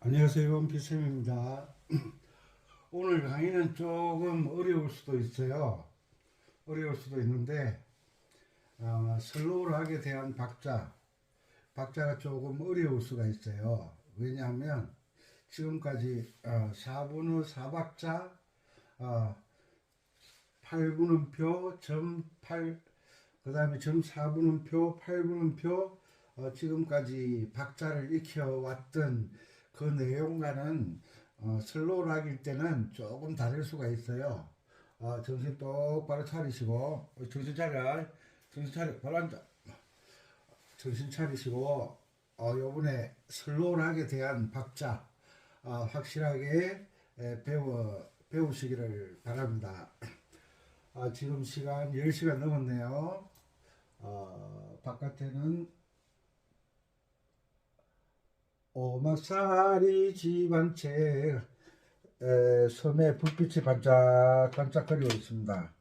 안녕하세요. 원피쌤입니다. 오늘 강의는 조금 어려울 수도 있어요. 어려울 수도 있는데 슬로우락에 대한 박자가 조금 어려울 수가 있어요. 왜냐하면 지금까지 4분의 4박자, 8분음표, 점8, 그 다음에 점4분음표, 8분음표, 지금까지 박자를 익혀왔던 그 내용과는 슬로우락일 때는 조금 다를 수가 있어요. 정신 똑바로 차리시고, 정신 차려, 바로 앉아. 정신 차리시고, 요번에 슬로우락에 대한 박자 확실하게 배우시기를 바랍니다. 지금 시간 10시가 넘었네요. 바깥에는 오막살이 집안채 섬에 불빛이 반짝반짝거리고 있습니다.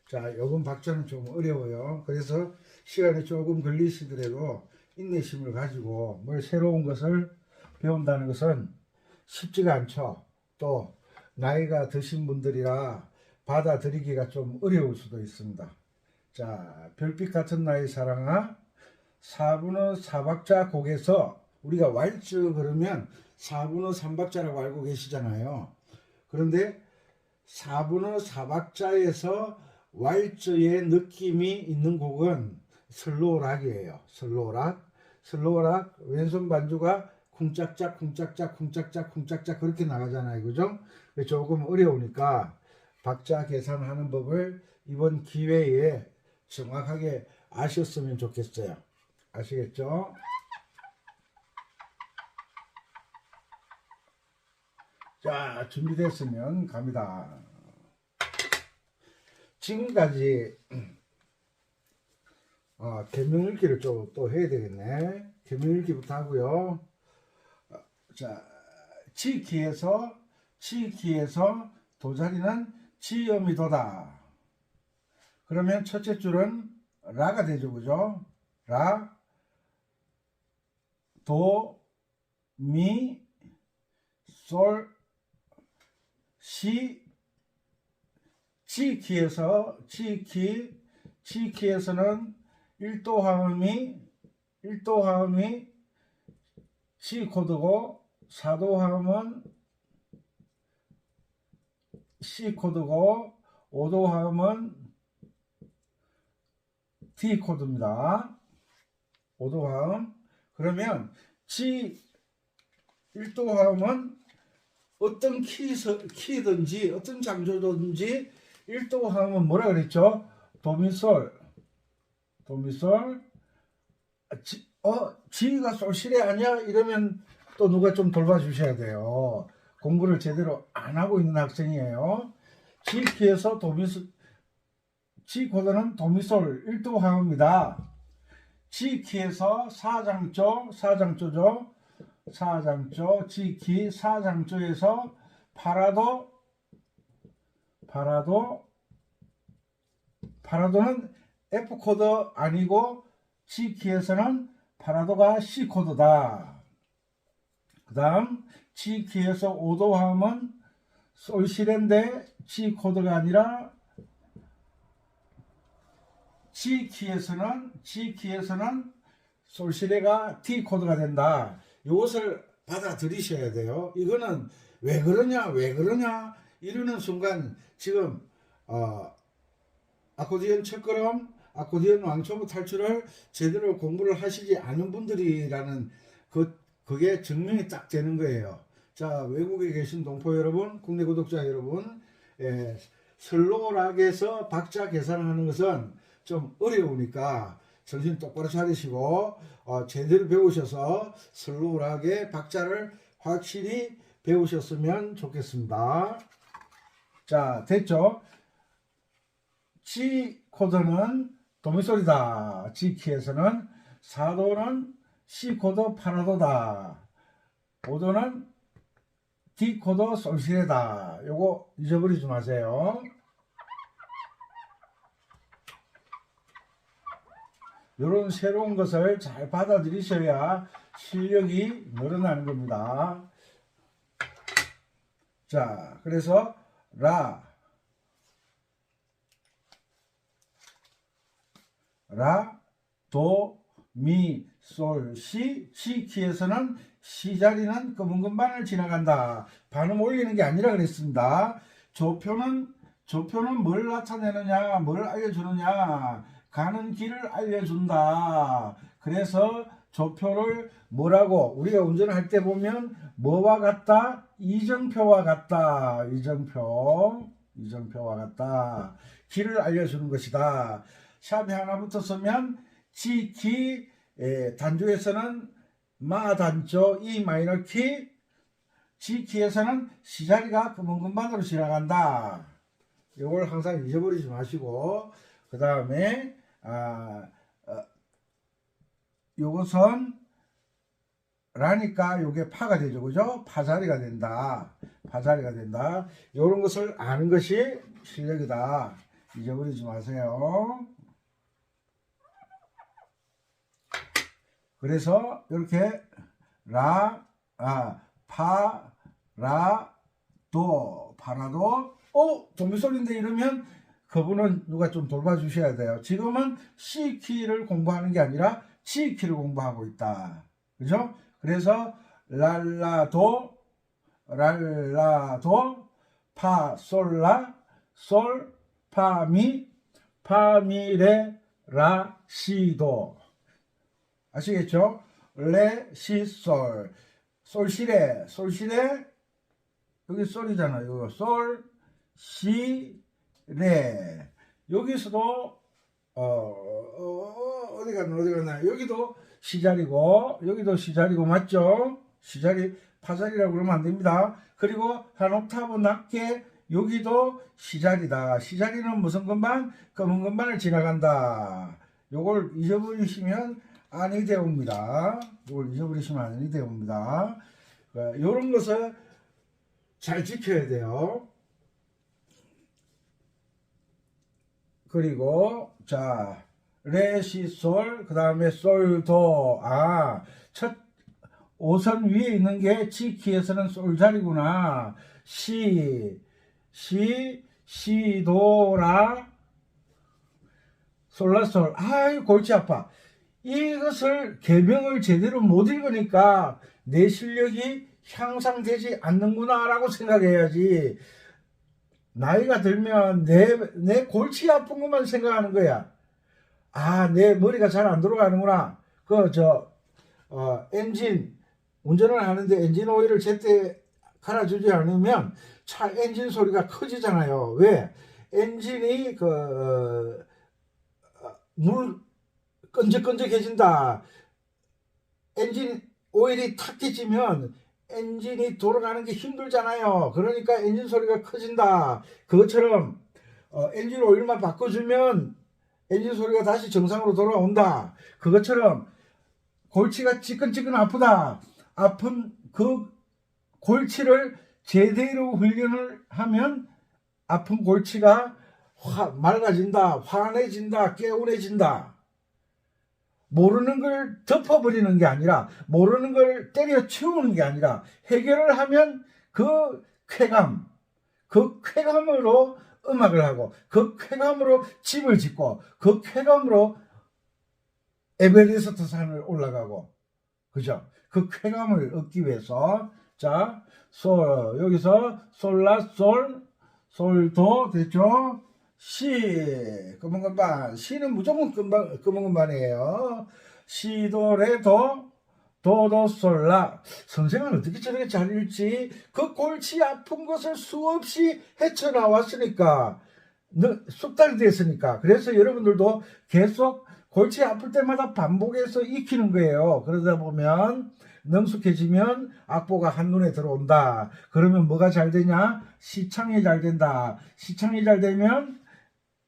자, 요번 박자는 좀 어려워요. 그래서 시간이 조금 걸리시더라도 인내심을 가지고 뭘 새로운 것을 배운다는 것은 쉽지가 않죠. 또 나이가 드신 분들이라 받아들이기가 좀 어려울 수도 있습니다. 자, 별빛 같은 나의 사랑아, 4분의 4박자 곡에서 우리가 왈츠 그러면 4분의 3박자라고 알고 계시잖아요. 그런데 4분의 4박자에서 왈츠의 느낌이 있는 곡은 슬로우락이에요. 슬로우락 왼손 반주가 쿵짝짝 쿵짝짝 쿵짝짝 쿵짝짝 그렇게 나가잖아요. 그죠? 조금 어려우니까 박자 계산하는 법을 이번 기회에 정확하게 아셨으면 좋겠어요. 아시겠죠? 자, 준비됐으면 갑니다. 지금까지 개명 읽기를 좀 또 해야 되겠네. 개명 읽기부터 하고요. 자, 치키에서 도자리는 치여미도다. 그러면 첫째 줄은 라가 되죠, 그죠? 라, 도, 미, 솔, 시, 치키에서는 1도 화음이 치 코드고 4도 화음은 C 코드고 5도 화음은 D 코드입니다. 5도 화음. 그러면 치 1도 화음은 어떤 키든지 어떤 장조든지 1도 화음은 뭐라 그랬죠? 도미솔. 지가 솔시레 아니야? 이러면 또 누가 좀 돌봐주셔야 돼요. 공부를 제대로 안 하고 있는 학생이에요. 지 키에서 지 코드는 도미솔 1도 화음입니다. 지 키에서 사장조, 지 키 사장조에서 파라도는 F 코드 아니고 지 키에서는 파라도가 C 코드다. 그 다음 지 키에서 5도 화음은 솔시레인데 G 코드가 아니라 G 키에서는 솔시레가 D 코드가 된다. 이것을 받아들이셔야 돼요. 이거는 왜 그러냐 이러는 순간 지금 아코디언 첫걸음, 아코디언 왕초보 탈출을 제대로 공부를 하시지 않은 분들이라는 그게 증명이 딱 되는 거예요. 자, 외국에 계신 동포 여러분, 국내 구독자 여러분, 슬로우락에서 박자 계산하는 것은 좀 어려우니까 정신 똑바로 차리시고 제대로 배우셔서 슬로우락의 박자를 확실히 배우셨으면 좋겠습니다. 자, 됐죠? G 코드는 도미솔이다. G 키에서는 4도는 C 코드 파라도다. 5도는 D 코드 솔시레다. 요거 잊어버리지 마세요. 이런 새로운 것을 잘 받아들이셔야 실력이 늘어나는 겁니다. 자, 그래서 라, 도, 미, 솔, 시 키에서는 시 자리는 검은 금반을 지나간다. 반음 올리는 게 아니라 그랬습니다. 조표는 뭘 나타내느냐, 뭘 알려주느냐, 가는 길을 알려준다. 그래서 조표를 뭐라고 우리가 운전을 할 때 보면 뭐와 같다? 이정표와 같다. 이정표와 같다. 길을 알려주는 것이다. 샵이 하나 붙었으면 지키, 단조에서는 마 단조, 이 마이너 키, 지 키에서는 시 자리가 검은 금반으로 지나간다. 이걸 항상 잊어버리지 마시고, 그 다음에 요것은 라니까 요게 파가 되죠, 그죠? 파자리가 된다. 요런 것을 아는 것이 실력이다. 잊어버리지 마세요. 그래서 이렇게 파라도 도미솔인데 이러면 그분은 누가 좀 돌봐주셔야 돼요. 지금은 C키를 공부하는 게 아니라 G키를 공부하고 있다. 그죠? 그래서 랄라도 파솔라 솔 파미레 라시도 아시겠죠? 레, 시, 솔. 솔시레. 여기 솔이잖아요. 솔, 시, 레. 여기서도, 어디 갔나. 여기도 시자리고, 맞죠? 시자리, 파자리라고 그러면 안 됩니다. 그리고 한 옥타브 낮게, 여기도 시자리다. 시자리는 무슨 금반? 검은 금반을 지나간다. 요걸 잊어버리시면 아니 되옵니다. 이걸 잊어버리시면 아니 되옵니다. 이런 것을 잘 지켜야 돼요. 그리고 자 레, 시, 솔, 그 다음에 솔, 도. 첫 5선 위에 있는 게 지 키에서는 솔 자리구나. 시, 도, 라, 솔, 라, 솔. 골치 아파. 이것을 개명을 제대로 못 읽으니까 내 실력이 향상되지 않는구나 라고 생각해야지. 나이가 들면 내 골치 아픈 것만 생각하는 거야. 내 머리가 잘 안 돌아가는구나. 엔진 운전을 하는데 엔진 오일을 제때 갈아주지 않으면 차 엔진 소리가 커지잖아요. 왜? 엔진이 물 끈적끈적해진다. 엔진 오일이 탁 깨지면 엔진이 돌아가는 게 힘들잖아요. 그러니까 엔진 소리가 커진다. 그것처럼 엔진 오일만 바꿔주면 엔진 소리가 다시 정상으로 돌아온다. 그것처럼 골치가 찌끈찌끈 아프다. 아픈 그 골치를 제대로 훈련을 하면 아픈 골치가 맑아진다, 환해진다, 개운해진다. 모르는 걸 덮어버리는 게 아니라, 모르는 걸 때려치우는 게 아니라, 해결을 하면 그 쾌감으로 음악을 하고, 그 쾌감으로 집을 짓고, 그 쾌감으로 에베레스트 산을 올라가고, 그죠? 그 쾌감을 얻기 위해서, 자, 여기서 솔도 됐죠? 시, 검은 금반. 시는 무조건 검은 금반이에요. 시도, 레도, 도도, 솔라. 선생은 어떻게 저렇게 잘 읽지? 그 골치 아픈 것을 수없이 헤쳐나왔으니까, 숙달이 됐으니까. 그래서 여러분들도 계속 골치 아플 때마다 반복해서 익히는 거예요. 그러다 보면 능숙해지면 악보가 한눈에 들어온다. 그러면 뭐가 잘 되냐? 시창이 잘 된다. 시창이 잘 되면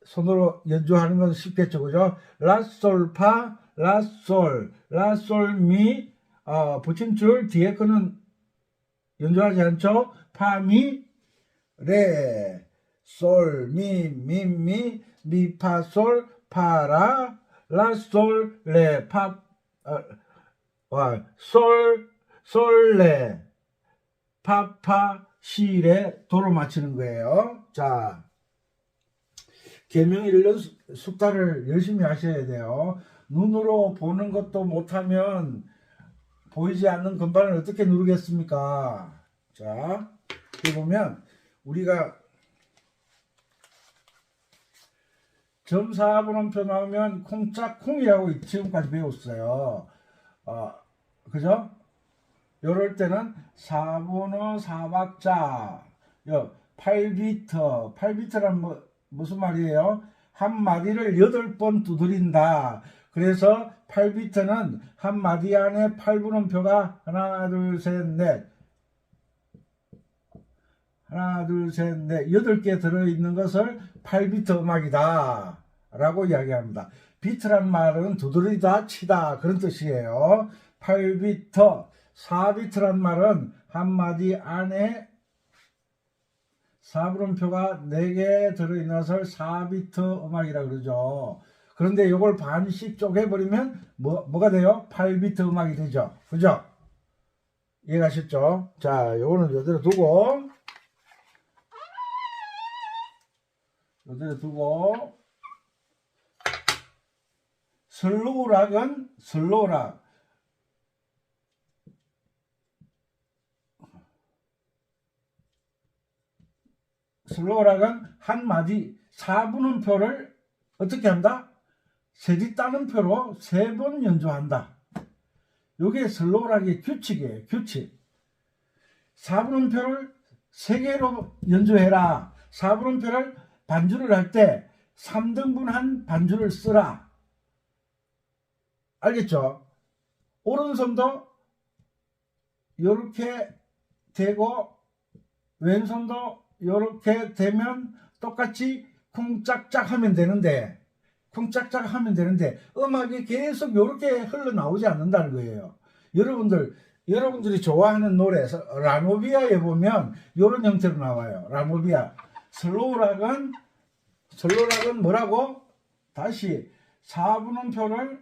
손으로 연주하는 건 쉽겠죠, 그죠? 라솔 파, 라솔 미, 붙임줄 뒤에 거는 연주하지 않죠? 파, 미, 레, 솔, 미, 파, 솔, 파라, 라솔, 레, 파, 솔, 레, 파, 시일에 도로 맞추는 거예요. 자, 계명 1년 숙달을 열심히 하셔야 돼요. 눈으로 보는 것도 못하면 보이지 않는 건반을 어떻게 누르겠습니까? 자, 여기 보면 우리가 점 4분음표 나오면 콩짝콩이라고 지금까지 배웠어요. 그죠? 요럴 때는 4분의 4박자, 8비트, 8비트란 무슨 말이에요? 한 마디를 8번 두드린다. 그래서 8비트는 한 마디 안에 8분음표가 하나, 둘, 셋, 넷. 하나, 둘, 셋, 넷. 8개 들어있는 것을 8비트 음악이다. 라고 이야기합니다. 비트란 말은 두드리다, 치다. 그런 뜻이에요. 8비트. 4비트란 말은 한 마디 안에 4분음표가 4개 들어있는 것을 4비트 음악이라 그러죠. 그런데 이걸 반씩 쪼개버리면 뭐가 돼요? 8비트 음악이 되죠. 그죠? 이해가셨죠? 자, 요거는 이대로 두고 슬로우락은 슬로우락. 슬로우락은 한 마디 4분음표를 어떻게 한다? 세디 따는표로 3번 연주한다. 이게 슬로우락의 규칙이에요. 규칙. 4분음표를 3개로 연주해라. 4분음표를 반주를 할 때 3등분한 반주를 쓰라. 알겠죠? 오른손도 이렇게 되고 왼손도 이렇게 되면 똑같이 쿵짝짝 하면 되는데 음악이 계속 이렇게 흘러나오지 않는다는 거예요. 여러분들이 좋아하는 노래 라노비아에 보면 이런 형태로 나와요. 라노비아. 슬로우락은 뭐라고? 다시 4분음표를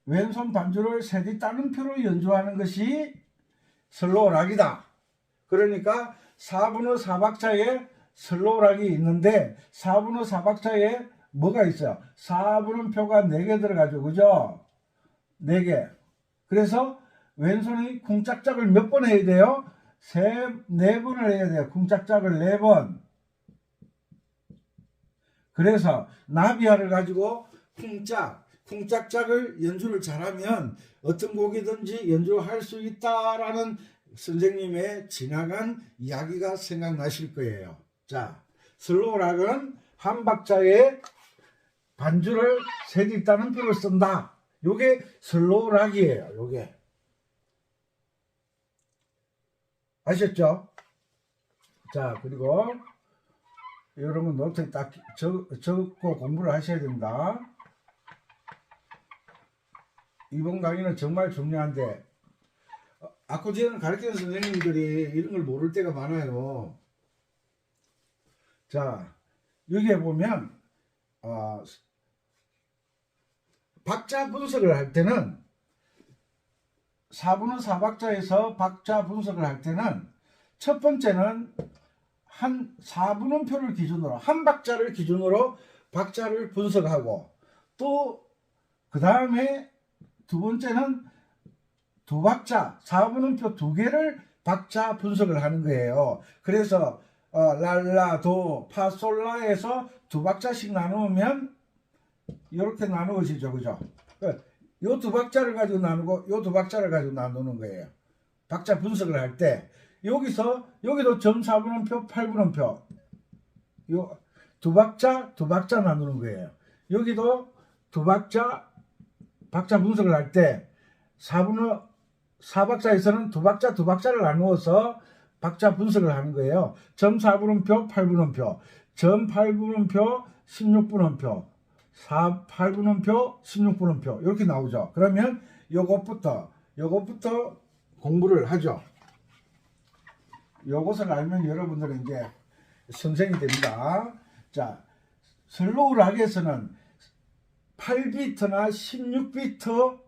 왼손 반주를 세디 따는표로 연주하는 것이 슬로우락이다. 그러니까 4분의 4박자에 슬로우락이 있는데 4분의 4박자에 뭐가 있어요? 4분음표가 4개 들어가죠. 그죠? 4개. 그래서 왼손이 쿵짝짝을 몇 번 해야 돼요? 4번을 해야 돼요. 쿵짝짝을 4번. 그래서 나비야를 가지고 쿵짝짝을 연주를 잘하면 어떤 곡이든지 연주할 수 있다라는 선생님의 지나간 이야기가 생각나실 거예요. 자, 슬로우락은 한 박자에 반주를 세디 따는 표를 쓴다. 요게 슬로우락이에요. 요게. 아셨죠? 자, 그리고 이런 건 노트에 딱 적고 공부를 하셔야 됩니다. 이번 강의는 정말 중요한데 아코디언을 가르치는 선생님들이 이런 걸 모를 때가 많아요. 자, 여기에 보면 박자 분석을 할 때는 4분의 4박자에서 박자 분석을 할 때는 첫 번째는 한 4분음표를 기준으로 한 박자를 기준으로 박자를 분석하고 또 그 다음에 두 번째는 두 박자 4분음표 2개를 박자 분석을 하는 거예요. 그래서 랄라 도 파솔라에서 두 박자씩 나누면 이렇게 나누어지죠. 그죠? 요 두 박자를 가지고 나누고 요 두 박자를 가지고 나누는 거예요. 박자 분석을 할 때 여기도 점 4분음표 8분음표 요 두 박자 나누는 거예요. 여기도 두 박자 분석을 할 때 4박자에서는 두 박자를 나누어서 박자 분석을 하는 거예요. 점 4분음표 8분음표 점 8분음표 16분음표 8분음표 16분음표 이렇게 나오죠. 그러면 요것부터 공부를 하죠. 요것을 알면 여러분들은 이제 선생이 됩니다. 자, 슬로우락에서는 8비트나 16비트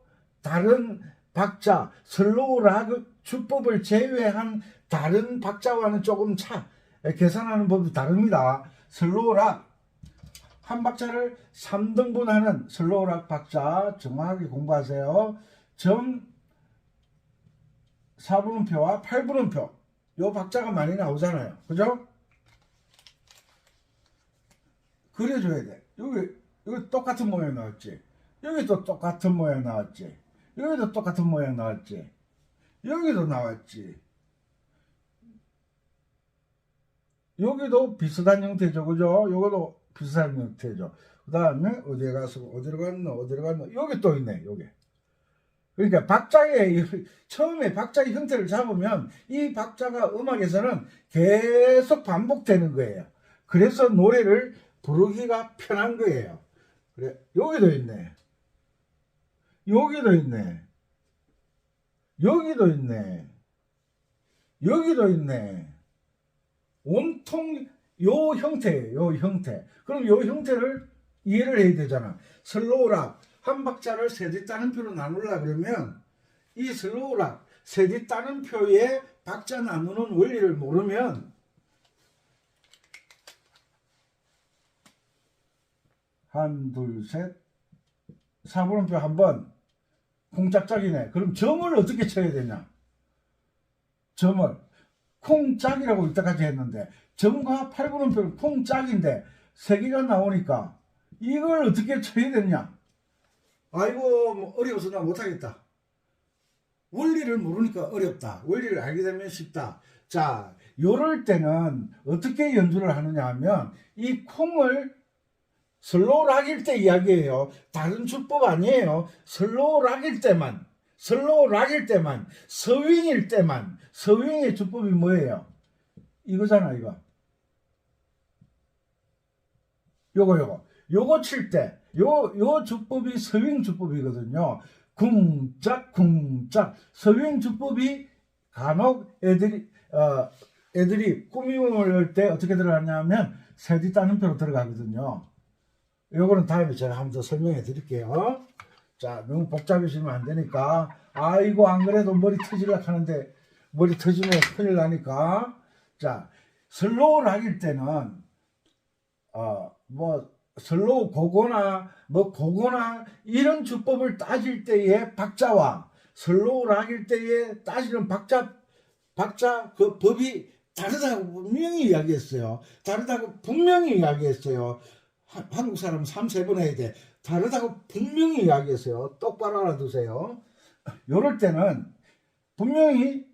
다른 박자, 슬로우 락 주법을 제외한 다른 박자와는 조금 계산하는 법이 다릅니다. 슬로우 락 한 박자를 3등분하는 슬로우 락 박자 정확하게 공부하세요. 점 4분음표와 8분음표 요 박자가 많이 나오잖아요. 그죠? 그려줘야 돼. 여기 똑같은 모양 나왔지. 여기도 똑같은 모양 나왔지. 여기도 똑같은 모양 나왔지. 여기도 나왔지. 여기도 비슷한 형태죠. 그죠? 요거도 비슷한 형태죠. 그 다음에 어디에 가서 어디로 갔노? 여기 또 있네. 여기. 그러니까 처음에 박자의 형태를 잡으면 이 박자가 음악에서는 계속 반복되는 거예요. 그래서 노래를 부르기가 편한 거예요. 그래, 여기도 있네. 여기도 있네. 여기도 있네. 여기도 있네. 온통 요 형태예요. 요 형태. 그럼 요 형태를 이해를 해야 되잖아. 슬로우락 한 박자를 세디 따는표로 나누려 그러면 이 슬로우락 세디 따는표의 박자 나누는 원리를 모르면 한, 둘, 셋 4분음표 한번 콩짝짝이네. 그럼 점을 어떻게 쳐야 되냐? 점을 콩짝이라고 이때까지 했는데 점과 8분음표는 콩짝인데 세 개가 나오니까 이걸 어떻게 쳐야 되냐? 아이고 뭐 어려워서 나 못하겠다. 원리를 모르니까 어렵다. 원리를 알게 되면 쉽다. 자, 요럴 때는 어떻게 연주를 하느냐 하면 이 콩을 슬로우 락일 때 이야기해요. 다른 주법 아니에요. 슬로우 락일 때만, 서윙일 때만. 서윙의 주법이 뭐예요? 이거잖아, 이거. 요거 칠 때, 요 주법이 서윙 주법이거든요. 쿵짝. 서윙 주법이 간혹 애들이 꾸밈을 할 때 어떻게 들어가냐면 세디 따는표로 들어가거든요. 요거는 다음에 제가 한 번 더 설명해 드릴게요. 자, 너무 복잡해지면 안 되니까. 아이고, 안 그래도 머리 터지려고 하는데, 머리 터지면 큰일 나니까. 자, 슬로우 락일 때는, 슬로우 고고나, 이런 주법을 따질 때의 박자와 슬로우 락일 때에 따지는 박자, 그 법이 다르다고 분명히 이야기했어요. 한국 사람은 3, 4번 해야 돼. 다르다고 분명히 이야기했어요. 똑바로 알아두세요. 요럴 때는 분명히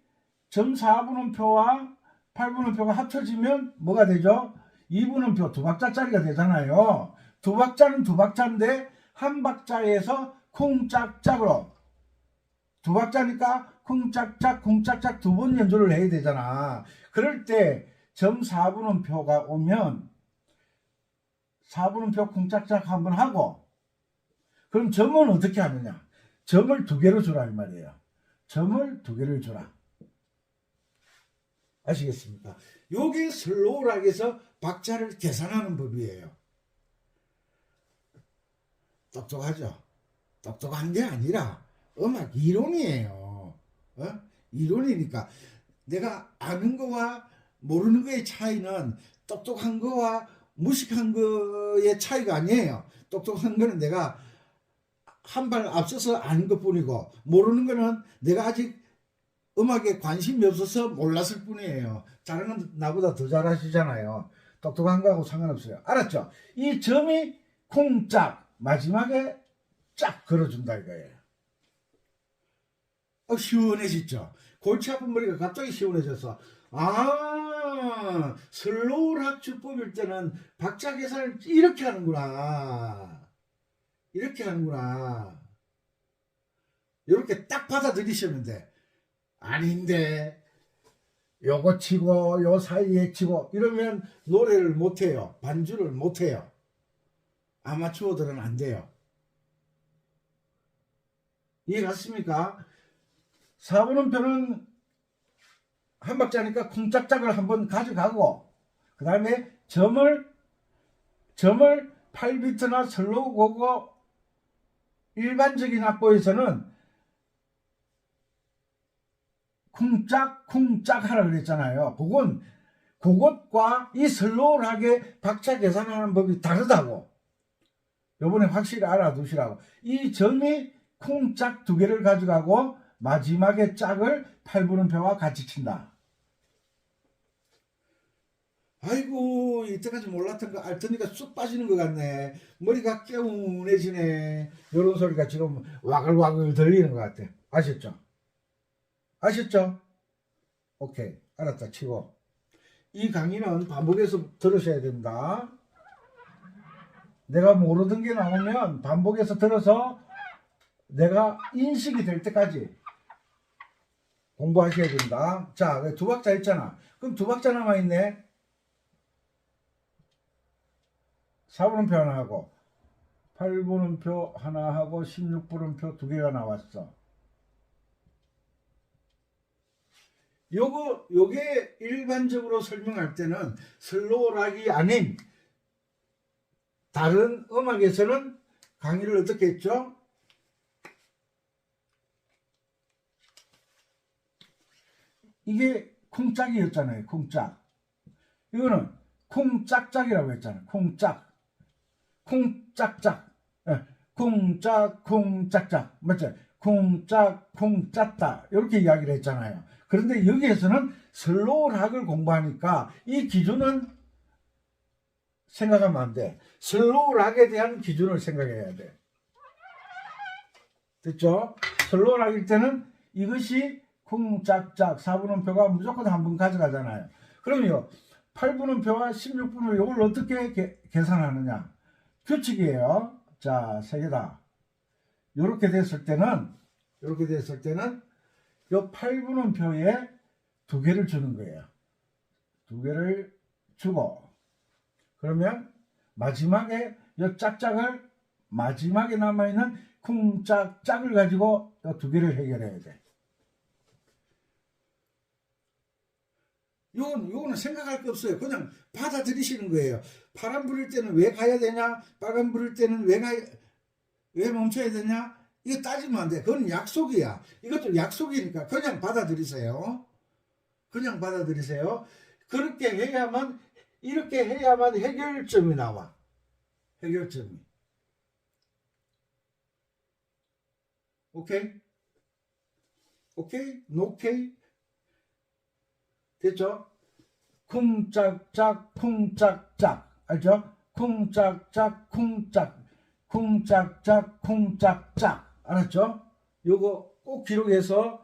점 4분음표와 8분음표가 합쳐지면 뭐가 되죠? 2분음표 두 박자짜리가 되잖아요. 두 박자는 두 박자인데 한 박자에서 콩짝짝으로 두 박자니까 콩짝짝 두 번 연주를 해야 되잖아. 그럴 때 점 4분음표가 오면 4분음표 콩짝짝 한번 하고, 그럼 점은 어떻게 하느냐? 점을 두 개로 주라 이 말이에요. 점을 두 개를 주라. 아시겠습니까? 요게 슬로우 락에서 박자를 계산하는 법이에요. 똑똑하죠? 똑똑한 게 아니라 음악 이론이에요. 이론이니까 내가 아는 거와 모르는 거의 차이는 똑똑한 거와 무식한 거의 차이가 아니에요. 똑똑한 거는 내가 한 발 앞서서 아는 것 뿐이고, 모르는 거는 내가 아직 음악에 관심이 없어서 몰랐을 뿐이에요. 다른 건 나보다 더 잘하시잖아요. 똑똑한 거하고 상관없어요. 알았죠? 이 점이 콩짝 마지막에 쫙 걸어준다 이거예요. 시원해지죠? 골치 아픈 머리가 갑자기 시원해져서, 슬로우 락 주법일 때는 박자 계산을 이렇게 하는구나. 이렇게 딱 받아들이시면 돼. 아닌데, 요거 치고, 요 사이에 치고, 이러면 노래를 못해요. 반주를 못해요. 아마추어들은 안 돼요. 이해 갔습니까? 4분음표는 한 박자니까 콩짝짝을 한번 가져가고, 그 다음에 점을 8비트나 슬로우 고고 일반적인 악보에서는 쿵짝 하라 그랬잖아요. 그것과 이 슬로우하게 박자 계산하는 법이 다르다고. 요번에 확실히 알아두시라고. 이 점이 쿵짝 두 개를 가져가고 마지막에 짝을 8분음표와 같이 친다. 아이고, 이때까지 몰랐던 거 알더니까 쑥 빠지는 것 같네. 머리가 개운해지네. 이런 소리가 지금 와글와글 들리는 것 같아. 아셨죠? 아셨죠? 오케이, 알았다 치고. 이 강의는 반복해서 들으셔야 된다. 내가 모르던 게 나오면 반복해서 들어서 내가 인식이 될 때까지 공부하셔야 된다. 자, 두 박자 있잖아. 그럼 두 박자 남아있네. 4분음표 하나 하고 8분음표 하나 하고 16분음표 두 개가 나왔어. 요게 일반적으로 설명할 때는 슬로우락이 아닌 다른 음악에서는 강의를 어떻게 했죠? 이게 쿵짝이었잖아요. 쿵짝. 이거는 쿵짝짝이라고 했잖아요. 쿵짝. 쿵짝짝. 쿵짝 쿵짝짝. 맞죠? 쿵짝 쿵짰다. 이렇게 이야기를 했잖아요. 그런데 여기에서는 슬로우락을 공부하니까 이 기준은 생각하면 안 돼. 슬로우락에 대한 기준을 생각해야 돼. 됐죠? 슬로우락일 때는 이것이 쿵짝짝 4분음표가 무조건 한 번 가져가잖아요. 그럼요. 8분음표와 16분음표 이걸 어떻게 계산하느냐? 규칙이에요. 자, 세 개다. 이렇게 됐을 때는 요 8분음표에 두 개를 주는 거예요. 두 개를 주고 그러면 마지막에 요 짝짝을 마지막에 남아있는 쿵짝짝을 가지고 요 두 개를 해결해야 돼. 요거는 생각할 게 없어요. 그냥 받아들이시는 거예요. 파란 불일 때는 왜 가야 되냐? 빨간 불일 때는 왜 멈춰야 되냐? 이거 따지면 안 돼. 그건 약속이야. 이것도 약속이니까 그냥 받아들이세요. 그냥 받아들이세요. 이렇게 해야만 해결점이 나와. 해결점이. 오케이? 오케이? 노케이? 됐죠? 쿵짝짝 쿵짝짝 알죠? 쿵짝짝 쿵짝짝 쿵짝짝 알았죠? 요거 꼭 기록해서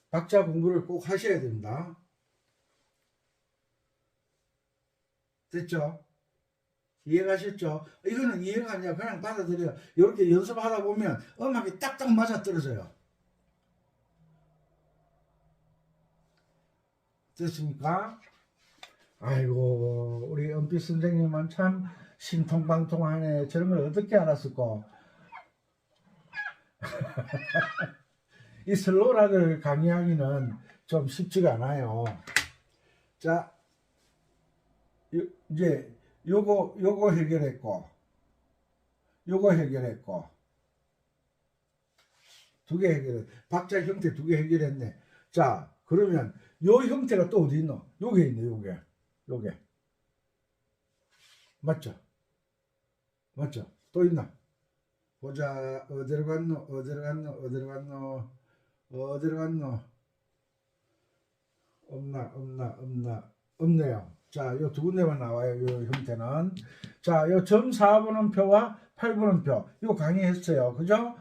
박자 공부를 꼭 하셔야 됩니다. 됐죠? 이해가셨죠? 이거는 이해가 아니라 그냥 받아들여요. 이렇게 연습하다 보면 음악이 딱딱 맞아 떨어져요. 됐습니까? 아이고, 우리 은빛 선생님은 참 신통방통하네. 저런 걸 어떻게 알았을까? 이 슬로우락을 강의하기는 좀 쉽지가 않아요. 자, 이제 요거 해결했고, 두 개 해결했, 박자 형태 두 개 해결했네. 자, 그러면 요 형태가 또 어디 있노? 요게 있네, 요게. 맞죠? 또 있나? 보자, 어디로 갔노? 없네요. 자, 요 두 군데만 나와요. 요 형태는. 자, 요 점 4분음표와 8분음표. 이거 강의했어요. 그죠?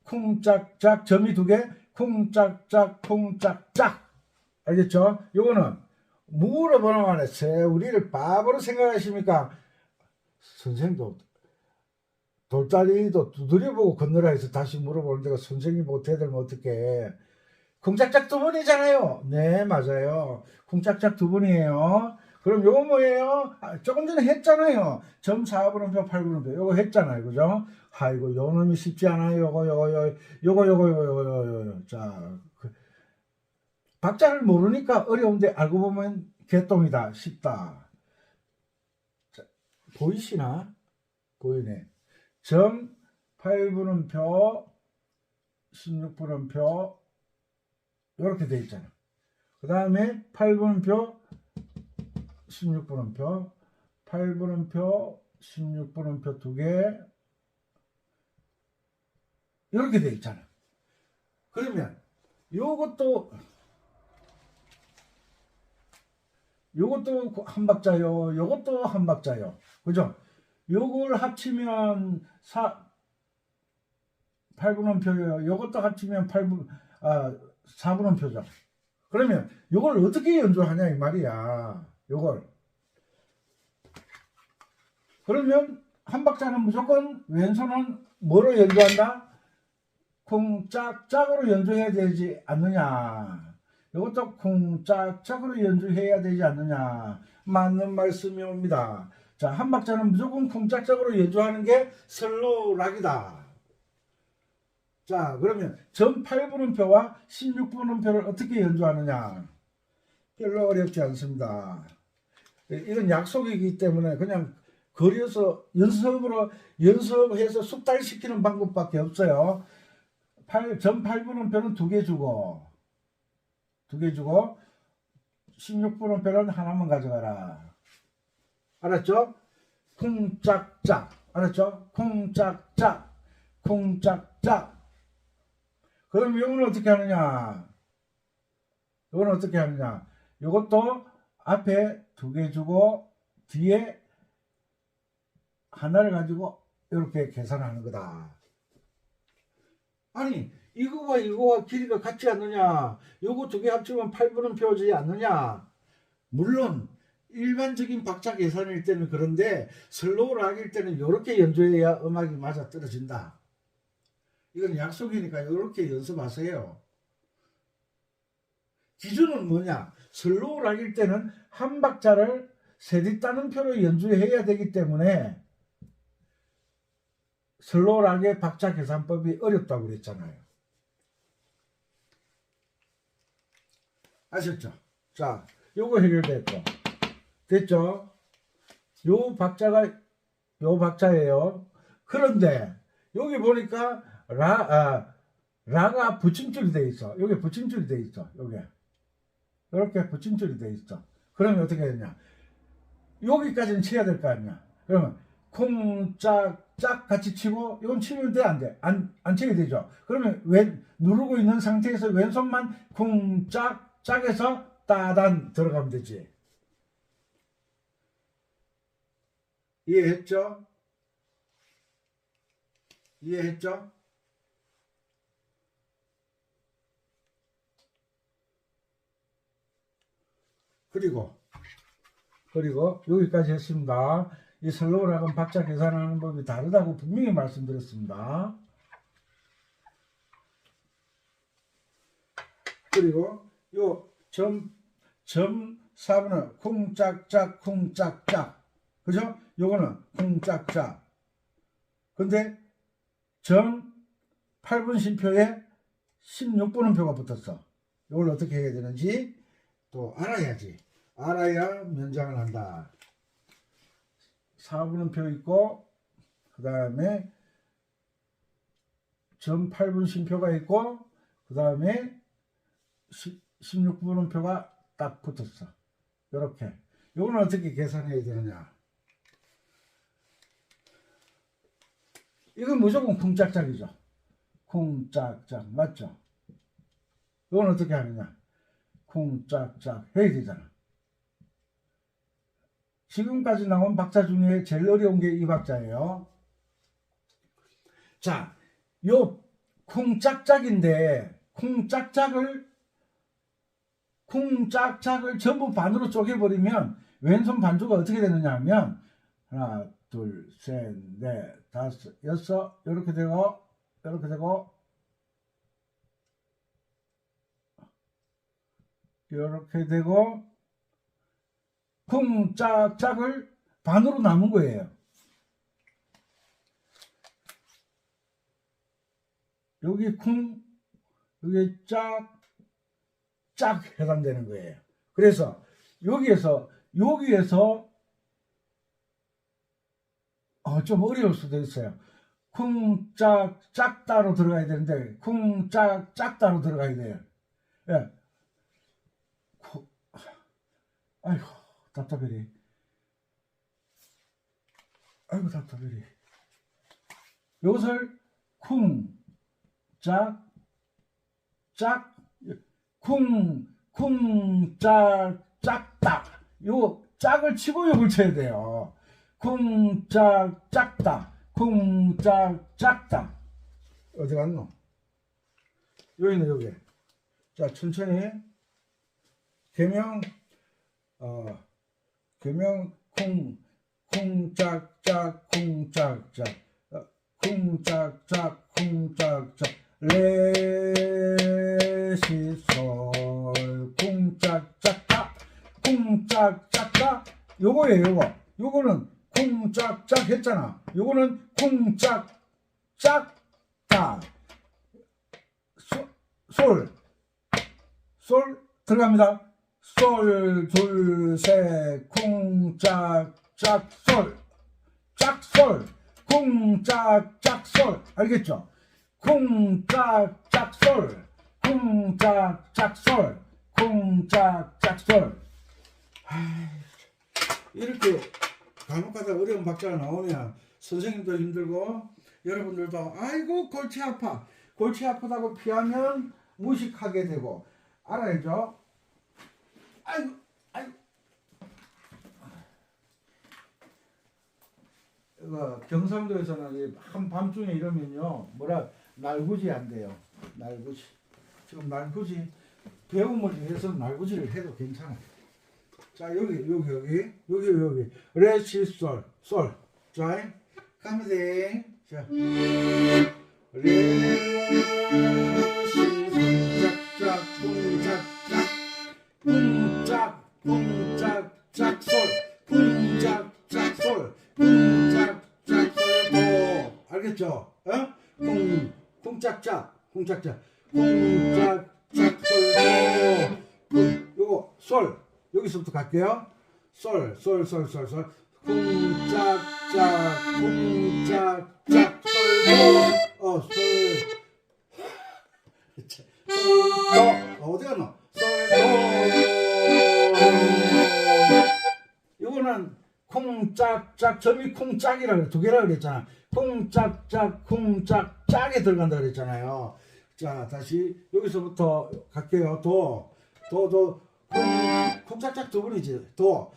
쿵짝짝 점이 두 개. 쿵짝짝 쿵짝짝. 알겠죠? 요거는 물어보는 말에 우리를 바보로 생각하십니까? 선생도 돌다리도 두드려보고 건너라 해서 다시 물어보는데 선생님 못해들면 어떡해. 쿵짝짝 두 분이잖아요. 네, 맞아요. 쿵짝짝 두 분이에요. 그럼 요거 뭐예요? 조금 전에 했잖아요. 점 4분음표 8분음표 요거 했잖아요. 그죠? 아이고 요 놈이 쉽지 않아요. 요거. 자, 박자를 모르니까 어려운데 알고 보면 개똥이다. 쉽다. 자, 보이시나? 보이네. 점 8분음표 16분음표 이렇게 돼 있잖아. 그 다음에 8분음표, 16분음표, 8분음표, 16분음표 두 개, 이렇게 돼 있잖아. 그러면 요것도 한 박자요, 요것도 한 박자요. 그죠? 요걸 합치면 8분음표요. 요것도 합치면 4분음표죠. 그러면 요걸 어떻게 연주하냐 이 말이야. 요걸. 그러면 한 박자는 무조건 왼손은 뭐로 연주한다? 쿵짝짝으로 연주해야 되지 않느냐. 이것도 쿵짝짝으로 연주해야 되지 않느냐. 맞는 말씀이 옵니다. 자, 한 박자는 무조건 쿵짝짝으로 연주하는 게 슬로우 락이다. 자, 그러면 전 8분음표와 16분음표를 어떻게 연주하느냐. 별로 어렵지 않습니다. 이건 약속이기 때문에 그냥 그려서 연습해서 숙달시키는 방법밖에 없어요. 전 8분음표는 두 개 주고 16분음표는 하나만 가져가라. 알았죠? 쿵짝짝. 알았죠? 쿵짝짝. 쿵짝짝. 그럼 이거는 어떻게 하느냐? 이것도 앞에 두 개 주고 뒤에 하나를 가지고 이렇게 계산하는 거다. 아니, 이거와 길이가 같지 않느냐? 요거 두 개 합치면 8분음표지 않느냐? 물론 일반적인 박자 계산일 때는 그런데 슬로우 락일 때는 이렇게 연주해야 음악이 맞아 떨어진다. 이건 약속이니까 이렇게 연습하세요. 기준은 뭐냐? 슬로우 락일 때는 한 박자를 세리 따는표로 연주해야 되기 때문에 슬로우 락의 박자 계산법이 어렵다고 그랬잖아요. 아셨죠? 자, 요거 해결됐고. 됐죠? 요 박자예요. 그런데 여기 보니까 라가 붙임줄이 돼 있어. 여기 붙임줄이 돼 있어. 여기. 이렇게 붙임줄이 돼 있어. 그러면 어떻게 되냐? 여기까지는 쳐야 될 거 아니야. 그러면 쿵짝짝 같이 치고 이건 치면 돼? 안 돼? 안 치게 되죠. 그러면 누르고 있는 상태에서 왼손만 쿵짝짝에서 따단 들어가면 되지. 이해했죠? 그리고 여기까지 했습니다. 이 슬로우 락은 박자 계산하는 법이 다르다고 분명히 말씀드렸습니다. 그리고 요 점 4분은 쿵짝짝 쿵짝짝, 그죠? 요거는 쿵짝짝. 근데 점 8분 심표에 16분음표가 붙었어. 이걸 어떻게 해야 되는지 또 알아야지. 알아야 면장을 한다. 4분음표 있고 그 다음에 점 8분 심표가 있고 그 다음에 16분음표가 딱 붙었어. 이렇게. 이거는 어떻게 계산해야 되느냐. 이건 무조건 쿵짝짝이죠. 쿵짝짝. 맞죠? 이건 어떻게 하느냐. 쿵짝짝 해야 되잖아. 지금까지 나온 박자 중에 제일 어려운 게 이 박자예요. 자, 요 쿵짝짝인데 쿵짝짝을 전부 반으로 쪼개버리면 왼손 반주가 어떻게 되느냐 하면 하나, 둘, 셋, 넷, 다섯, 여섯 이렇게 되고 쿵짝짝을 반으로 남은 거예요. 여기 여기 짝 해당되는 거예요. 그래서 여기에서 좀 어려울 수도 있어요. 쿵짝짝 따로 들어가야 되는데 쿵짝짝 따로 들어가야 돼요. 예. 아이고, 답답해리. 아이고, 답답해리. 요것을 쿵, 짝, 짝, 쿵, 쿵, 짝, 딱. 요 짝을 치고 요걸 쳐야 돼요. 쿵, 짝, 짝다. 쿵, 짝, 짝다. 어디 갔노? 여기는 여기. 자, 천천히. 개명, 개명, 쿵, 쿵짝짝, 쿵짝짝, 쿵짝짝, 쿵짝짝, 레시솔, 쿵짝짝짝, 쿵짝짝짝. 요거예요, 요거. 요거는 쿵짝짝 했잖아. 요거는 쿵짝짝다. 솔 들어갑니다. 솔, 둘, 셋, 쿵, 짝, 짝, 솔. 짝, 솔. 쿵, 짝, 짝, 솔. 알겠죠? 쿵, 짝, 짝, 솔. 쿵, 짝, 짝, 솔. 쿵, 짝, 짝, 솔. 이렇게 간혹가다 어려운 박자가 나오면 선생님도 힘들고 여러분들도 아이고 골치 아파. 골치 아프다고 피하면 무식하게 되고 알아야죠? 아이고, 아이고. 이거 경상도에서는 한밤중에 이러면요, 날구지 안 돼요. 날구지. 지금 날구지 배움을 위해서 날구지를 해도 괜찮아요. 자, 여기. 레시솔, 솔. 자, 가면 돼. 자, 알겠죠? 쿵짝짝, 쿵짝짝, 요거 솔. 여기서부터 갈게요. 솔. 쿵짝짝, 쿵짝짝, 솔. 어디 갔노? 요거는 쿵짝짝, 점이 쿵짝이라고 두 개라 그랬잖아. 쿵짝짝, 쿵짝짝에 들어간다 그랬잖아요. 자, 다시 여기서부터 갈게요. 쿵짝짝 두 번이지. 도,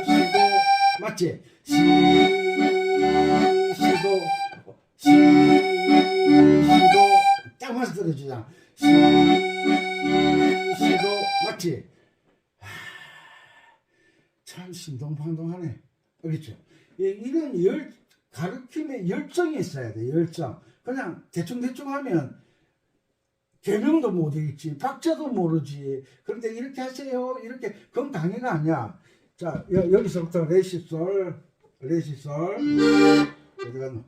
시도, 맞지? 시도 딱 맞아 들어주잖아. 시도 맞지? 참 신동방동하네. 알겠죠? 이런 가르침에 열정이 있어야 돼. 열정. 그냥 대충 하면 개명도 못 읽지, 박자도 모르지. 그런데 이렇게 하세요. 이렇게 그건 강의가 아니야. 자, 여기서부터 레시솔. 어디 갔노?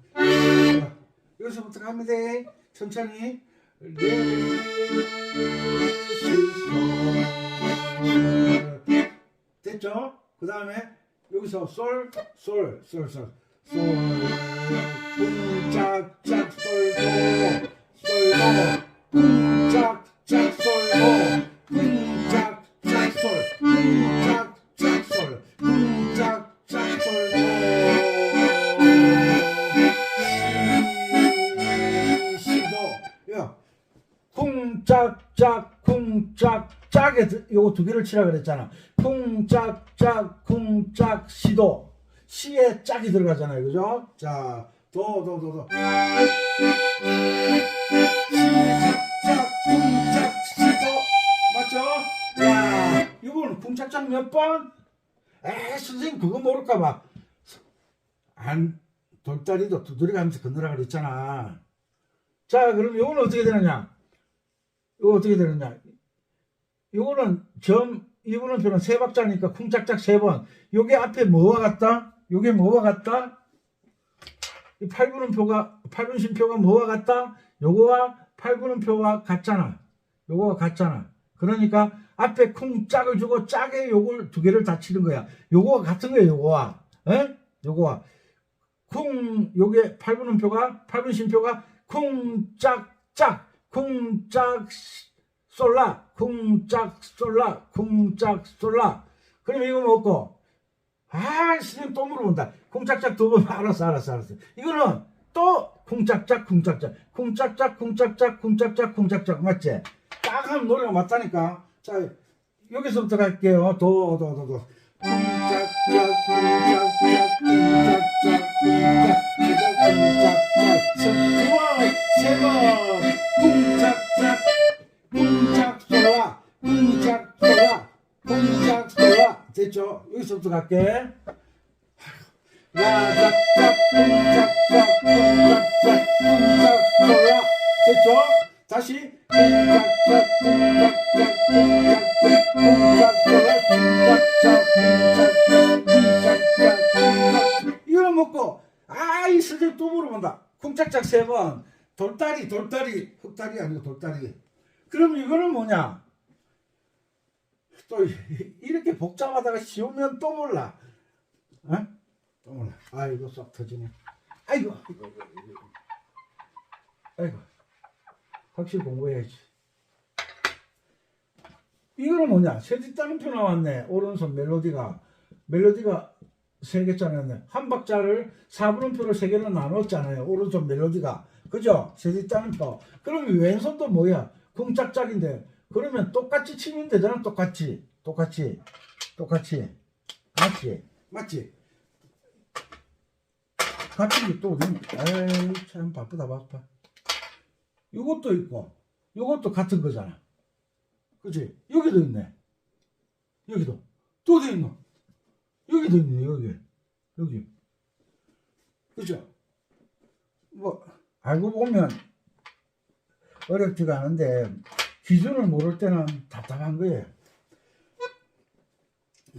여기서부터 가면 돼. 천천히. 레시솔. 됐죠? 그 다음에 여기서 솔. 쿵짝짝, 솔도. 쿵짝짝, 솔도. 쿵짝짝, 솔. 쿵짝짝에 요거 두 개를 치라 그랬잖아. 쿵짝짝 시도. 시에 짝이 들어가잖아요. 그죠? 자, 도. 시짝짝 쿵짝 시도. 맞죠? 야, 이거는 쿵짝짝 몇 번? 선생님 그거 모를까봐. 돌다리도 두드려가면서 건너라 그랬잖아. 자, 그럼 이거는 어떻게 되느냐? 요거는 이분은표는 세 박자니까 쿵짝짝 세 번. 요게 앞에 뭐와 같다? 요게 뭐와 같다? 이 8분음표가 뭐와 같다? 요거와 8분음표가 같잖아. 요거가 같잖아. 그러니까 앞에 쿵짝을 주고 짝에 요걸 두 개를 다 치는 거야. 요거와 같은 거예요, 요거와. 요거와. 요게 8분음표가 쿵짝짝 쿵짝 솔라 쿵짝 솔라 쿵짝 솔라. 그러면 이거 먹고 선생님 또 물어본다. 쿵짝짝 두 번. 알았어. 이거는 또 쿵짝짝 쿵짝짝 쿵짝짝 쿵짝짝 쿵짝짝 쿵짝짝 맞지? 딱 하면 노래가 맞다니까. 자 여기서부터 갈게요. 도 쿵짝짝 쿵짝짝 쿵짝짝 쿵짝짝 쿵짝짝 세 번 쿵짝짝 쿵짝 솔라 쿵짝 솔라 쿵짝 솔라. 됐죠? 여기서부터 갈게. 라짝짝 쿵짝짝 쿵짝짝 쿵짝 솔라. 됐죠? 다시 쿵짝짝 쿵짝짝 쿵짝짝 쿵짝 솔라 쿵짝짝 쿵짝짝. 이거 먹고 이 선생님 또 물어본다. 쿵짝짝 세 번. 돌다리 흑다리 아니고 돌다리. 그럼 이거는 뭐냐? 또 이렇게 복잡하다가 쉬우면 또 몰라. 또 몰라. 아이고 쏙 터지네. 아이고. 확실히 공부해야지. 이거는 뭐냐? 세뒷따옴표 나왔네. 오른손 멜로디가 세 개짜리였네. 한 박자를 4분음표를 세 개로 나눴잖아요. 오른손 멜로디가. 그죠? 세뒷따옴표. 그럼 왼손도 뭐야? 쿵짝짝인데. 그러면 똑같이 치면 되잖아. 똑같이. 맞지? 같은 게 또 어디? 참 바쁘다. 요것도 있고 요것도 같은 거잖아. 그치? 여기도 있네. 여기도 또 돼 있노. 여기도 있네. 여기. 그죠? 뭐 알고 보면 어렵지가 않은데 기준을 모를 때는 답답한 거예요.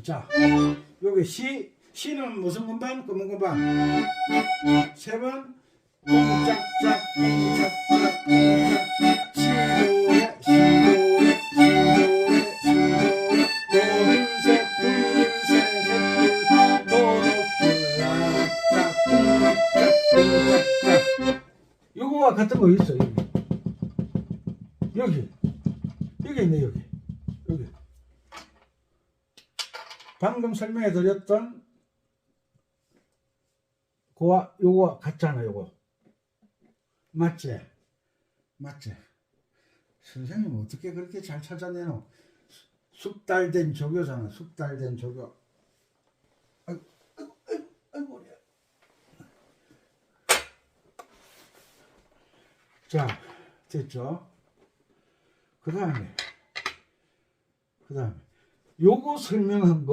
자, 여기 시는 무슨 건반? 검은 건반. 세 번 쿵짝짝 시도래 요거와 같은 거 있어. 여기 있네. 여기 방금 설명해 드렸던 그와 요거와 같잖아. 요거 맞지? 선생님 어떻게 그렇게 잘 찾아내노? 숙달된 조교잖아. 숙달된 조교. 아이고. 자, 됐죠? 그 다음에 요거 설명한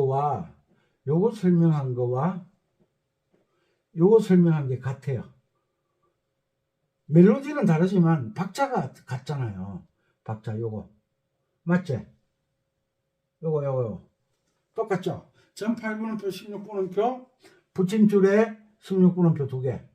게 같아요. 멜로디는 다르지만 박자가 같잖아요. 박자 요거 맞지? 요거 똑같죠? 전 8분음표 16분음표 붙임줄에 16분음표 2개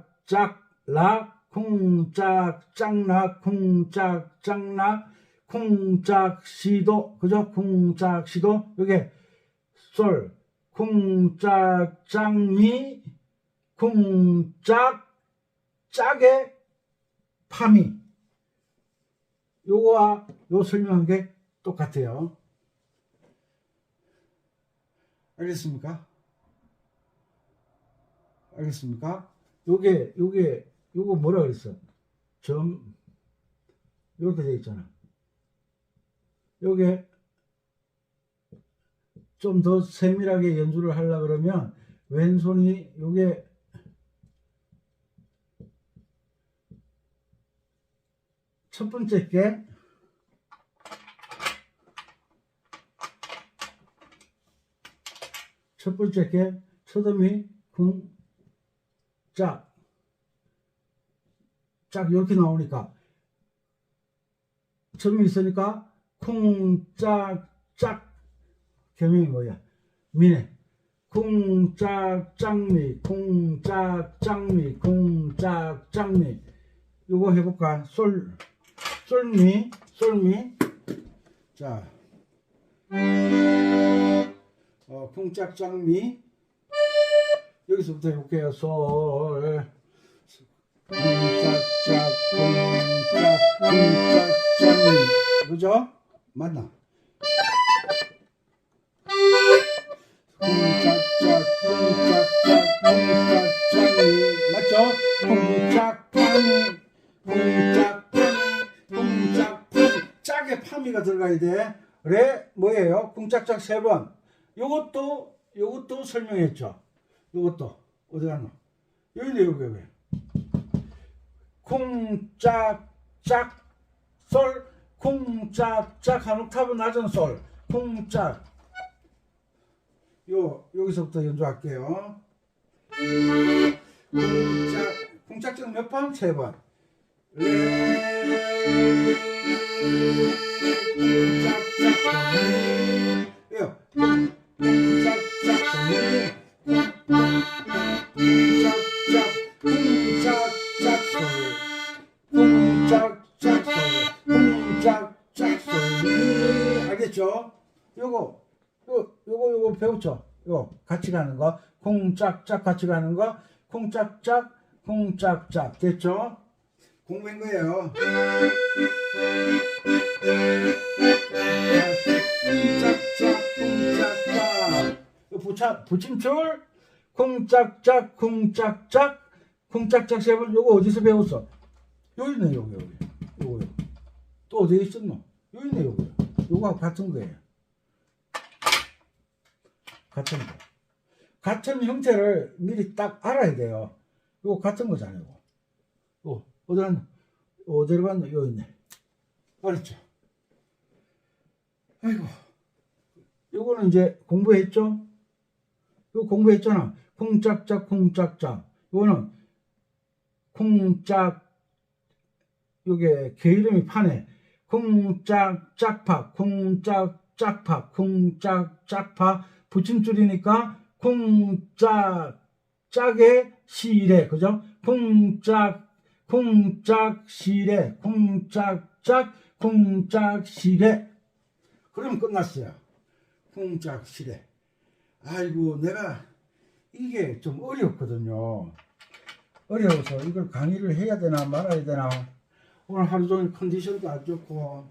쿵짝짝라 쿵짝짝나 쿵짝짝나 쿵짝시도. 그죠? 쿵짝시도. 여기 솔 쿵짝짝미 쿵짝짝의 파미. 요거와 요 설명한 게 똑같아요. 알겠습니까? 요거 뭐라 그랬어? 이렇게 돼 있잖아. 요게 좀 더 세밀하게 연주를 하려고 그러면 왼손이 요게 첫 번째 게 첫음이 쿵짝 이렇게 나오니까 점이 있으니까 쿵짝짝 개명이 뭐야? 미네. 쿵짝짝미 쿵짝짝미 쿵짝짝미. 이거 해볼까? 솔 솔미, 솔미. 자, 쿵짝짝미. 여기서부터 해볼게요. 솔, 쿵짝짝, 쿵짝짝미. 그죠? 맞나? 쿵짝짝, 쿵짝짝, 쿵짝짝미. 맞죠? 쿵짝파미, 쿵짝파미, 쿵짝파미. 짝에 파미가 들어가야 돼. 그래, 뭐예요? 쿵짝짝 3번. 요것도 설명했죠. 요것도 어디 갔노? 여기네, 여기. 쿵짝짝 솔, 쿵짝짝 한 옥타브 낮은 솔, 쿵짝. 여기서부터 연주할게요. 쿵짝짝 몇 번? 3번. 알겠죠? 요거 배웠죠? 요 같이 가는 거, 콩짝짝 같이 가는 거, 콩짝짝, 콩짝짝. 됐죠? 공부한 거예요. 콩짝짝, 붙임줄, 콩짝짝, 콩짝짝, 콩짝짝 3번. 요거 어디서 배웠어? 여기 있네, 여기. 요거. 또 어디에 있었노? 여기 있네, 여기. 요거하고 같은 거예요. 같은 거. 같은 형태를 미리 딱 알아야 돼요. 요거 같은 거잖아요. 어디로 갔노? 여기 있네. 알았죠? 아이고. 요거는 이제 공부했죠? 요거 공부했잖아. 콩짝짝, 콩짝짝. 요거는 콩짝, 요게 개 이름이 파네. 콩짝짝파, 콩짝짝파, 콩짝짝파. 붙임줄이니까 콩짝짝의 시래. 그죠? 콩짝시래, 콩짝시래. 그러면 끝났어요. 콩짝시래. 아이고, 내가 이게 좀 어렵거든요. 어려워서 이걸 강의를 해야 되나 말아야 되나. 오늘 하루 종일 컨디션도 안 좋고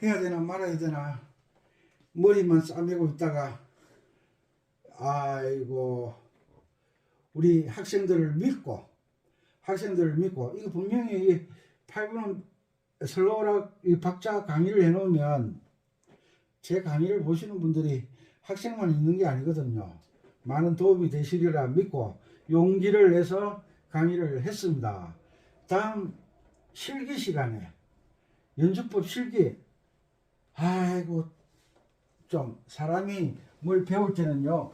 해야 되나 말아야 되나 머리만 싸매고 있다가, 아이고, 우리 학생들을 믿고 이거 분명히 8분 슬로우락 이 박자 강의를 해놓으면 제 강의를 보시는 분들이 학생만 있는 게 아니거든요. 많은 도움이 되시리라 믿고 용기를 내서 강의를 했습니다. 다음 실기 시간에 연주법 실기. 아이고, 좀 사람이 뭘 배울 때는요,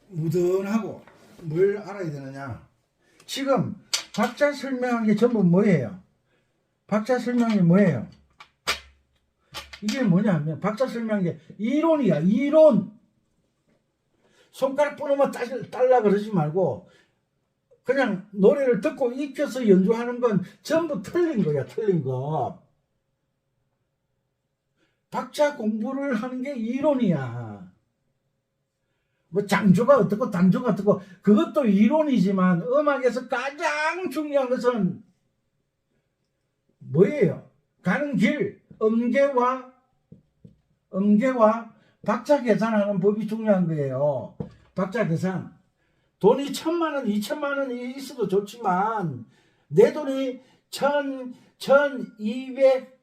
무던하고 뭘 알아야 되느냐. 지금 박자 설명한 게 전부 뭐예요? 박자 설명이 뭐예요? 이게 뭐냐면 박자 설명한 게 이론이야. 이론. 손가락 뿌리면 딸라 그러지 말고 그냥 노래를 듣고 익혀서 연주하는 건 전부 틀린 거야. 틀린 거. 박자 공부를 하는 게 이론이야. 뭐 장조가 어떻고 단조가 어떻고 그것도 이론이지만 음악에서 가장 중요한 것은 뭐예요? 가는 길, 음계와 박자 계산하는 법이 중요한 거예요. 박자 계산. 돈이 1,000만 원, 2,000만 원이 있어도 좋지만 내 돈이 1,200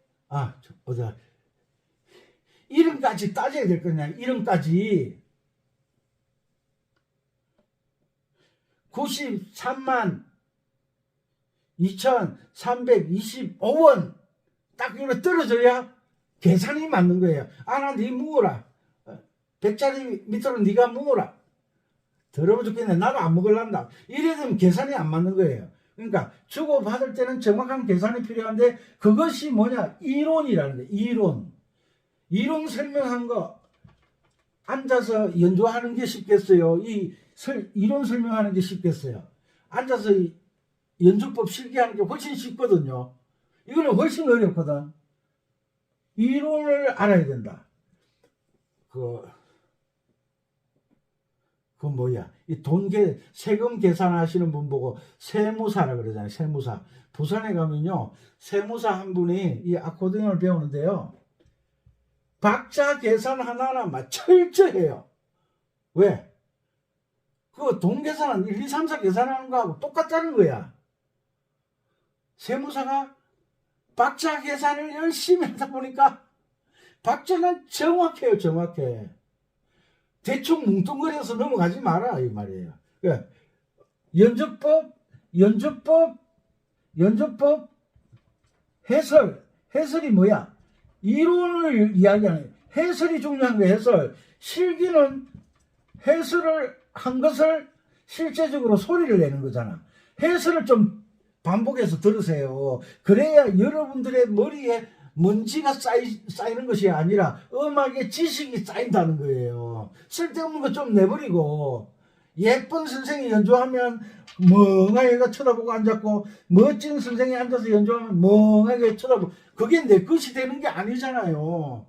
이름까지 따져야 될 거냐. 이름까지 93만 2,325원 딱 이거 떨어져야 계산이 맞는 거예요. 나 네 묵어라. 100짜리 밑으로 네가 묵어라. 더러워 죽겠네. 나도 안 먹을란다. 이래 되면 계산이 안 맞는 거예요. 그러니까 주고받을 때는 정확한 계산이 필요한데 그것이 뭐냐? 이론이라는 거예요. 이론 설명한 거 앉아서 연주하는 게 쉽겠어요? 이론 설명하는 게 쉽겠어요? 앉아서 연주법 실기하는 게 훨씬 쉽거든요. 이거는 훨씬 어렵거든. 이론을 알아야 된다. 그 뭐야, 이 세금 계산하시는 분 보고 세무사라 그러잖아요. 세무사. 부산에 가면요, 세무사 한 분이 이 아코디언을 배우는데요, 박자 계산 하나하나 철저해요. 왜? 그 돈 계산은 1, 2, 3, 4 계산하는 거하고 똑같다는 거야. 세무사가 박자 계산을 열심히 하다 보니까 박자는 정확해요. 정확해. 대충 뭉뚱그려서 넘어가지 마라 이 말이에요. 그러니까 연주법 해설이 뭐야? 이론을 이야기하는, 해설이 중요한 거야. 해설. 실기는 해설을 한 것을 실제적으로 소리를 내는 거잖아. 해설을 좀 반복해서 들으세요. 그래야 여러분들의 머리에 먼지가 쌓이는 것이 아니라 음악의 지식이 쌓인다는 거예요. 쓸데없는 거 좀 내버리고, 예쁜 선생이 연주하면 멍하게 쳐다보고 앉았고, 멋진 선생이 앉아서 연주하면 멍하게 쳐다보고, 그게 내 것이 되는 게 아니잖아요.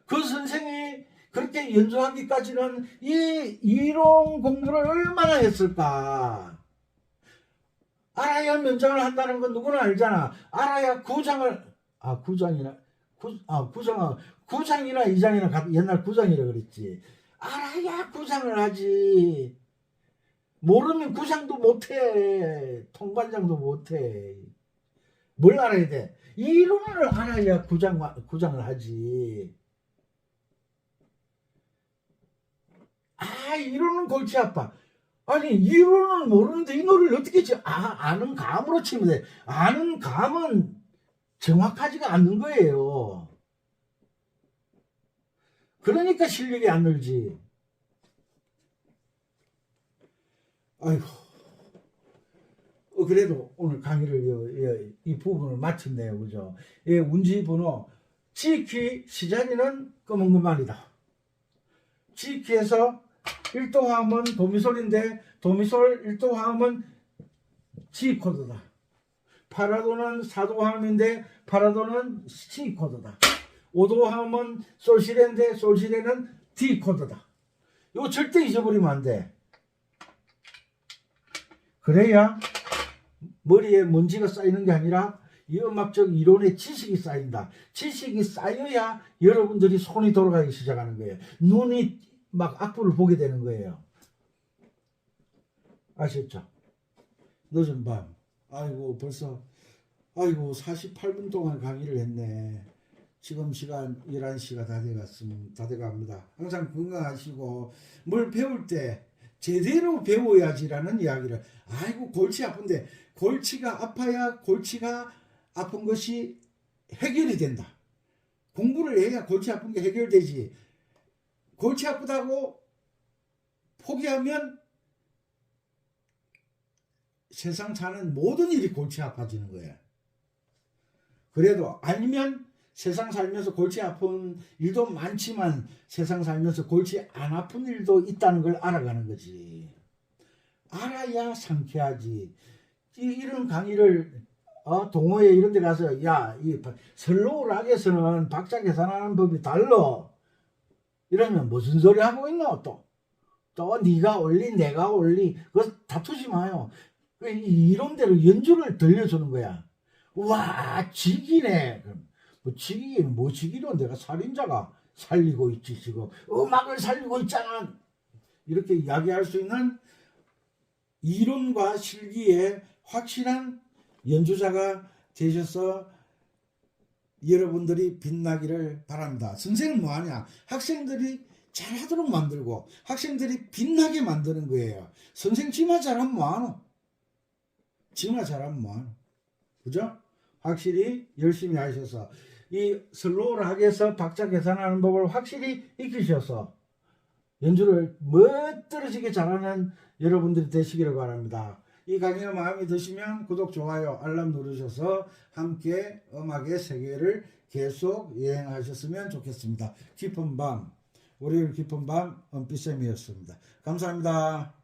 그 선생이 그렇게 연주하기까지는 이 이론 공부를 얼마나 했을까. 알아야 면장을 한다는 건 누구나 알잖아. 알아야 구장이나 2장이나 옛날 구장이라 그랬지. 알아야 구장을 하지. 모르면 구장도 못해. 통반장도 못해. 뭘 알아야 돼? 이론을 알아야 구장을 하지. 이론은 골치 아파. 아니, 이론은 모르는데 이 노래를 어떻게 아는 감으로 치면 돼. 아는 감은 정확하지가 않는 거예요. 그러니까 실력이 안 늘지. 아이고. 그래도 오늘 강의를 이 부분을 마쳤네요. 그죠? 운지 번호 G키 시자리는 검은 것만이다. G키에서 1도 화음은 도미솔인데 도미솔 1도 화음은 G 코드다. 파라도는 4도 화음인데 파라도는 C 코드다. 5도 화음은 솔시레인데 솔시레는 D 코드다. 이거 절대 잊어버리면 안 돼. 그래야 머리에 먼지가 쌓이는 게 아니라 이 음악적 이론의 지식이 쌓인다. 지식이 쌓여야 여러분들이 손이 돌아가기 시작하는 거예요. 눈이 막 악보를 보게 되는 거예요. 아셨죠? 늦은 밤. 벌써 48분 동안 강의를 했네. 지금 시간 11시가 다 돼갑니다. 항상 건강하시고, 뭘 배울 때 제대로 배워야지라는 이야기를. 골치 아픈데, 골치가 아파야 골치가 아픈 것이 해결이 된다. 공부를 해야 골치 아픈 게 해결되지. 골치 아프다고 포기하면 세상 사는 모든 일이 골치 아파지는 거야. 그래도 알면 세상 살면서 골치 아픈 일도 많지만 세상 살면서 골치 안 아픈 일도 있다는 걸 알아가는 거지. 알아야 상쾌하지. 이런 강의를 동호회 이런 데 가서 이 슬로우 락에서는 박자 계산하는 법이 달라. 이러면 무슨 소리 하고 있노? 또 네가 올리 내가 올리 그거 다투지 마요. 이론대로 연주를 들려주는 거야. 와, 직이네. 뭐 직이로 내가 살인자가 살리고 있지. 지금 음악을 살리고 있잖아. 이렇게 이야기할 수 있는 이론과 실기에 확실한 연주자가 되셔서 여러분들이 빛나기를 바랍니다. 선생은 뭐하냐? 학생들이 잘하도록 만들고 학생들이 빛나게 만드는 거예요. 선생 지마 잘하면 뭐하노? 지마 잘하면 뭐하노? 그죠? 확실히 열심히 하셔서 이 슬로우 락에서 박자 계산하는 법을 확실히 익히셔서 연주를 멋들어지게 잘하는 여러분들이 되시기를 바랍니다. 이 강의가 마음에 드시면 구독, 좋아요, 알람 누르셔서 함께 음악의 세계를 계속 여행하셨으면 좋겠습니다. 깊은 밤, 월요일 깊은 밤 은빛쌤이었습니다. 감사합니다.